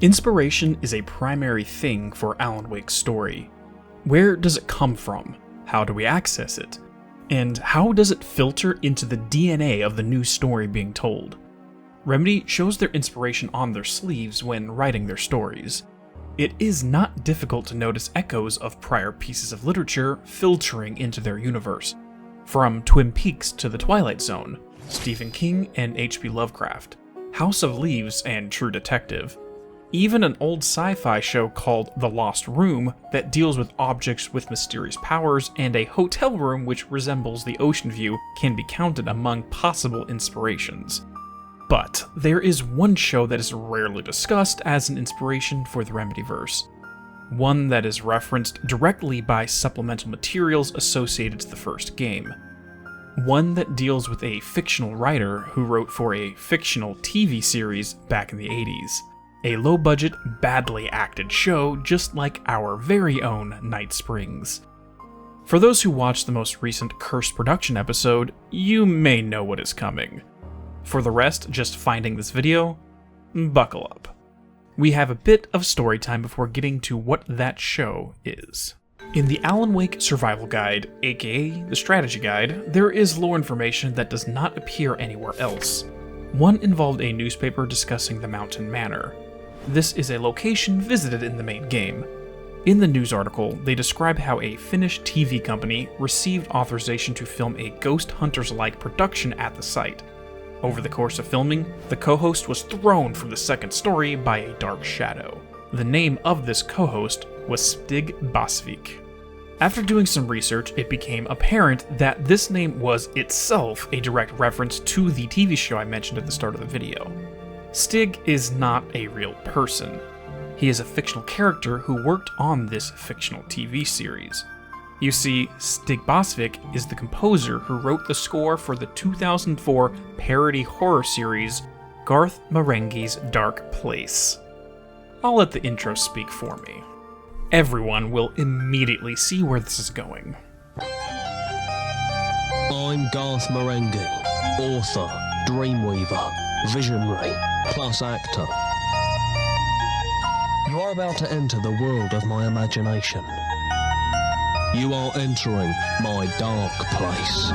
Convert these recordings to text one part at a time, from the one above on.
Inspiration is a primary thing for Alan Wake's story. Where does it come from? How do we access it? And how does it filter into the DNA of the new story being told? Remedy shows their inspiration on their sleeves when writing their stories. It is not difficult to notice echoes of prior pieces of literature filtering into their universe, from Twin Peaks to The Twilight Zone, Stephen King and H.P. Lovecraft, House of Leaves and True Detective, even an old sci-fi show called The Lost Room that deals with objects with mysterious powers, and a hotel room which resembles the ocean view can be counted among possible inspirations. But there is one show that is rarely discussed as an inspiration for the Remedyverse. One that is referenced directly by supplemental materials associated to the first game. One that deals with a fictional writer who wrote for a fictional TV series back in the 80s. A low-budget, badly acted show just like our very own Night Springs. For those who watched the most recent Cursed Production episode, you may know what is coming. For the rest, just finding this video, buckle up. We have a bit of story time before getting to what that show is. In the Alan Wake Survival Guide, aka the Strategy Guide, there is lore information that does not appear anywhere else. One involved a newspaper discussing the Mountain Manor. This is a location visited in the main game. In the news article, they describe how a Finnish TV company received authorization to film a Ghost Hunters-like production at the site. Over the course of filming, the co-host was thrown from the second story by a dark shadow. The name of this co-host was Stig Basvik. After doing some research, it became apparent that this name was itself a direct reference to the TV show I mentioned at the start of the video. Stig is not a real person. He is a fictional character who worked on this fictional TV series. You see, Stig Basvik is the composer who wrote the score for the 2004 parody horror series Garth Marenghi's Dark Place. I'll let the intro speak for me. Everyone will immediately see where this is going. I'm Garth Marenghi, author, dreamweaver, visionary, plus actor. You are about to enter the world of my imagination. You are entering my dark place.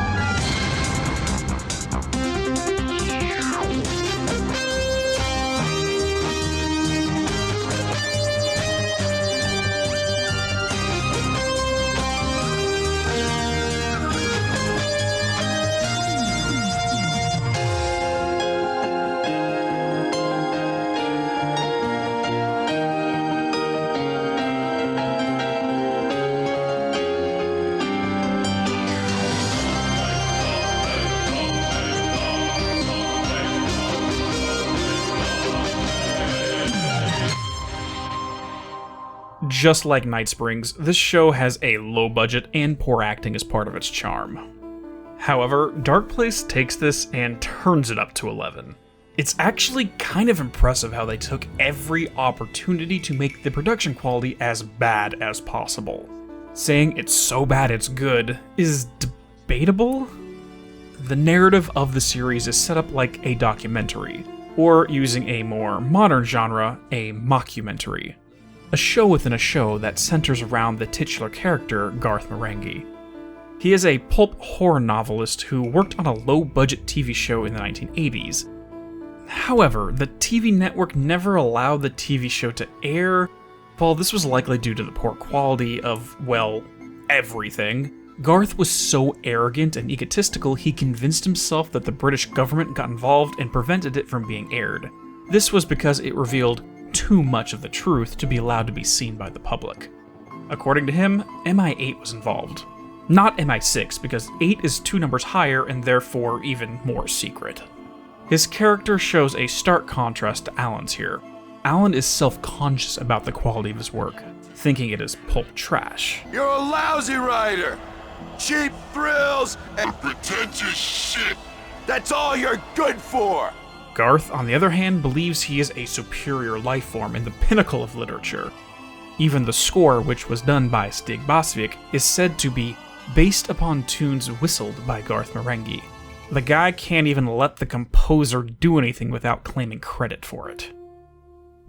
Just like Night Springs, this show has a low budget and poor acting as part of its charm. However, Dark Place takes this and turns it up to 11. It's actually kind of impressive how they took every opportunity to make the production quality as bad as possible. Saying it's so bad it's good is debatable. The narrative of the series is set up like a documentary, or using a more modern genre, a mockumentary. A show within a show that centers around the titular character, Garth Marenghi. He is a pulp horror novelist who worked on a low-budget TV show in the 1980s. However, the TV network never allowed the TV show to air. While this was likely due to the poor quality of, well, everything, Garth was so arrogant and egotistical he convinced himself that the British government got involved and prevented it from being aired. This was because it revealed too much of the truth to be allowed to be seen by the public. According to him, MI8 was involved. Not MI6, because 8 is 2 numbers higher and therefore even more secret. His character shows a stark contrast to Alan's here. Alan is self-conscious about the quality of his work, thinking it is pulp trash. You're a lousy writer! Cheap thrills and pretentious shit! That's all you're good for! Garth, on the other hand, believes he is a superior life form and the pinnacle of literature. Even the score, which was done by Stig Basvik, is said to be based upon tunes whistled by Garth Marenghi. The guy can't even let the composer do anything without claiming credit for it.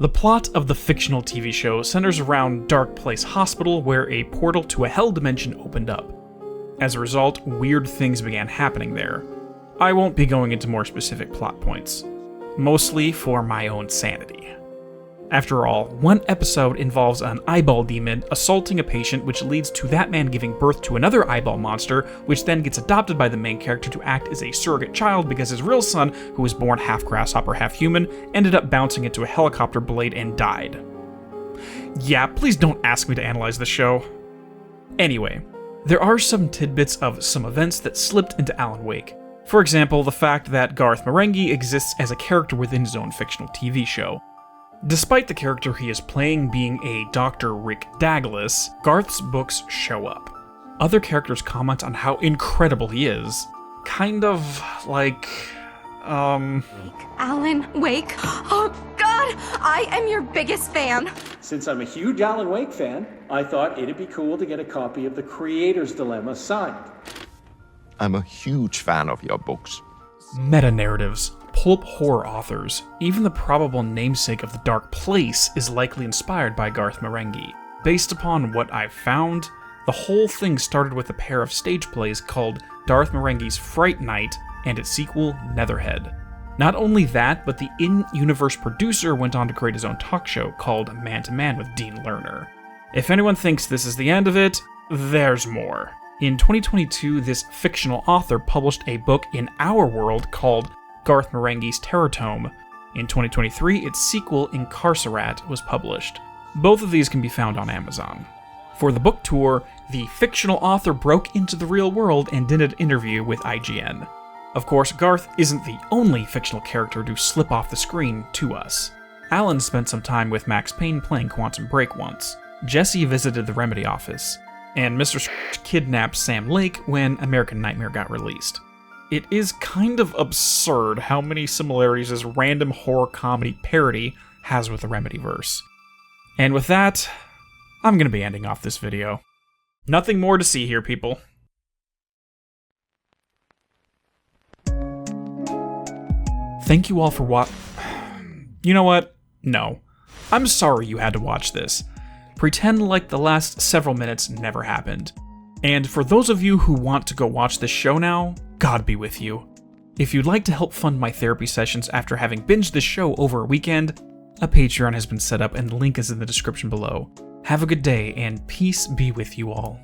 The plot of the fictional TV show centers around Dark Place Hospital, where a portal to a hell dimension opened up. As a result, weird things began happening there. I won't be going into more specific plot points, mostly for my own sanity. After all, one episode involves an eyeball demon assaulting a patient, which leads to that man giving birth to another eyeball monster, which then gets adopted by the main character to act as a surrogate child because his real son, who was born half grasshopper, half human, ended up bouncing into a helicopter blade and died. Yeah, please don't ask me to analyze the show. Anyway, there are some tidbits of some events that slipped into Alan Wake. For example, the fact that Garth Marenghi exists as a character within his own fictional TV show. Despite the character he is playing being a Dr. Rick Douglas, Garth's books show up. Other characters comment on how incredible he is. Kind of like, Alan Wake? Oh God, I am your biggest fan. Since I'm a huge Alan Wake fan, I thought it'd be cool to get a copy of The Creator's Dilemma signed. I'm a huge fan of your books. Meta-narratives, pulp horror authors, even the probable namesake of the Dark Place is likely inspired by Garth Marenghi. Based upon what I've found, the whole thing started with a pair of stage plays called Garth Marenghi's Fright Night and its sequel, Netherhead. Not only that, but the in-universe producer went on to create his own talk show called Man to Man with Dean Lerner. If anyone thinks this is the end of it, there's more. In 2022, this fictional author published a book in our world called Garth Marenghi's Terror Tome. In 2023, its sequel, Incarcerat, was published. Both of these can be found on Amazon. For the book tour, the fictional author broke into the real world and did an interview with IGN. Of course, Garth isn't the only fictional character to slip off the screen to us. Alan spent some time with Max Payne playing Quantum Break once. Jesse visited the Remedy office. And Mr. kidnapped Sam Lake when American Nightmare got released. It is kind of absurd how many similarities this random horror comedy parody has with the Remedyverse. And with that, I'm going to be ending off this video. Nothing more to see here, people. Thank you all for You know what? No. I'm sorry you had to watch this. Pretend like the last several minutes never happened. And for those of you who want to go watch this show now, God be with you. If you'd like to help fund my therapy sessions after having binged this show over a weekend, a Patreon has been set up and the link is in the description below. Have a good day and peace be with you all.